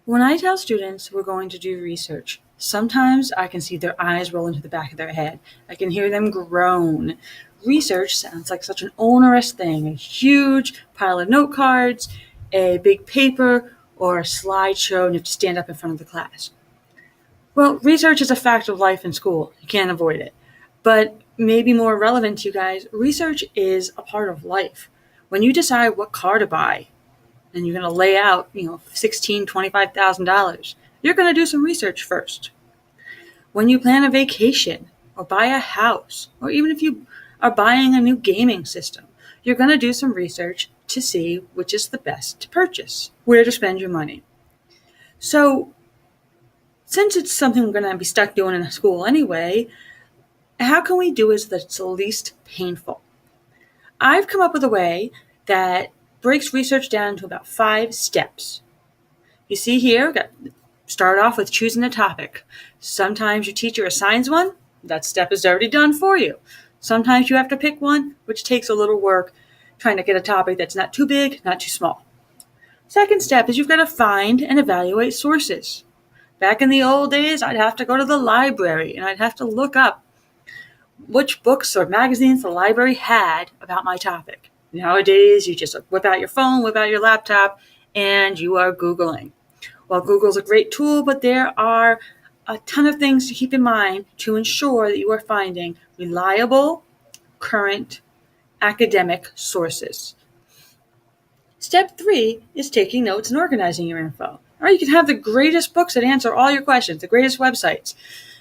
When I tell students we're going to do research, sometimes I can see their eyes roll into the back of their head. I can hear them groan. Research sounds like such an onerous thing, a huge pile of note cards, a big paper, or a slideshow, and you have to stand up in front of the class. Well, research is a fact of life in school. You can't avoid it. But maybe more relevant to you guys, research is a part of life. When you decide what car to buy, and you're going to lay out, $16,000, $25,000, you're going to do some research first. When you plan a vacation or buy a house, or even if you are buying a new gaming system, you're going to do some research to see which is the best to purchase, where to spend your money. So, since it's something we're going to be stuck doing in school anyway, how can we do it so that it's the least painful? I've come up with a way that breaks research down to about 5 steps. You see here, start off with choosing a topic. Sometimes your teacher assigns one. That step is already done for you. Sometimes you have to pick one, which takes a little work, trying to get a topic that's not too big, not too small. Second step is you've got to find and evaluate sources. Back in the old days, I'd have to go to the library and I'd have to look up which books or magazines the library had about my topic. Nowadays, you just whip out your phone, whip out your laptop, and you are Googling. Well, Google's a great tool, but there are a ton of things to keep in mind to ensure that you are finding reliable, current, academic sources. Step 3 is taking notes and organizing your info. Or you can have the greatest books that answer all your questions, the greatest websites.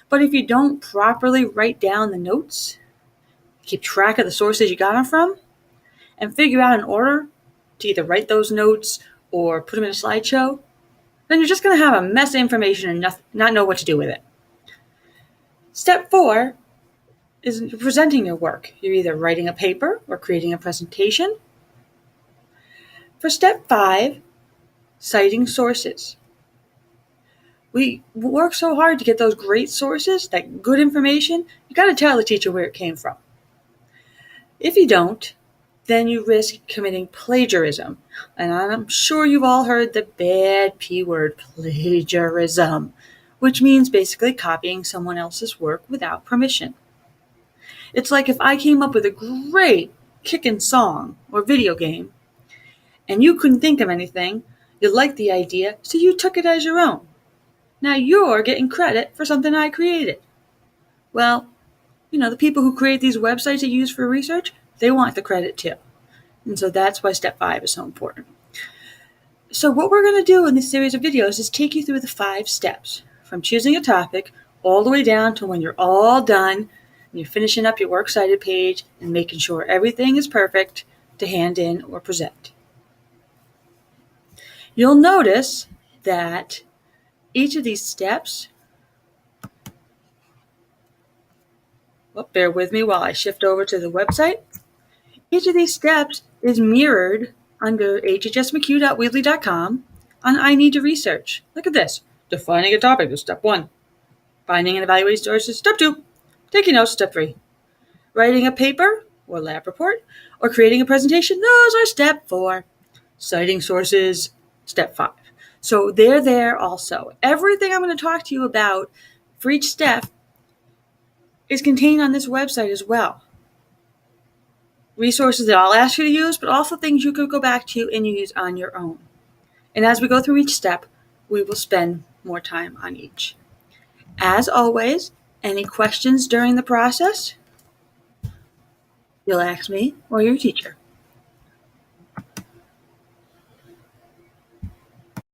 But if you don't properly write down the notes, keep track of the sources you got them from, and figure out an order to either write those notes or put them in a slideshow, then you're just going to have a mess of information and not know what to do with it. Step 4 is presenting your work. You're either writing a paper or creating a presentation. For step 5, citing sources. We work so hard to get those great sources, that good information, you got to tell the teacher where it came from. If you don't, then you risk committing plagiarism. And I'm sure you've all heard the bad P word, plagiarism, which means basically copying someone else's work without permission. It's like if I came up with a great kickin' song or video game, and you couldn't think of anything, you liked the idea, so you took it as your own. Now you're getting credit for something I created. Well, the people who create these websites that you use for research, they want the credit too. And so that's why step 5 is so important. So what we're going to do in this series of videos is take you through the 5 steps, from choosing a topic all the way down to when you're all done and you're finishing up your works cited page and making sure everything is perfect to hand in or present. You'll notice that each of these steps, bear with me while I shift over to the website. Each of these steps is mirrored under hhsmchugh.weebly.com on I Need to Research. Look at this. Defining a topic is step 1. Finding and evaluating sources, step 2. Taking notes, step 3. Writing a paper or lab report or creating a presentation, those are step 4. Citing sources, step 5. So they're there also. Everything I'm going to talk to you about for each step is contained on this website as well. Resources that I'll ask you to use, but also things you could go back to and use on your own. And as we go through each step, we will spend more time on each. As always, any questions during the process, you'll ask me or your teacher.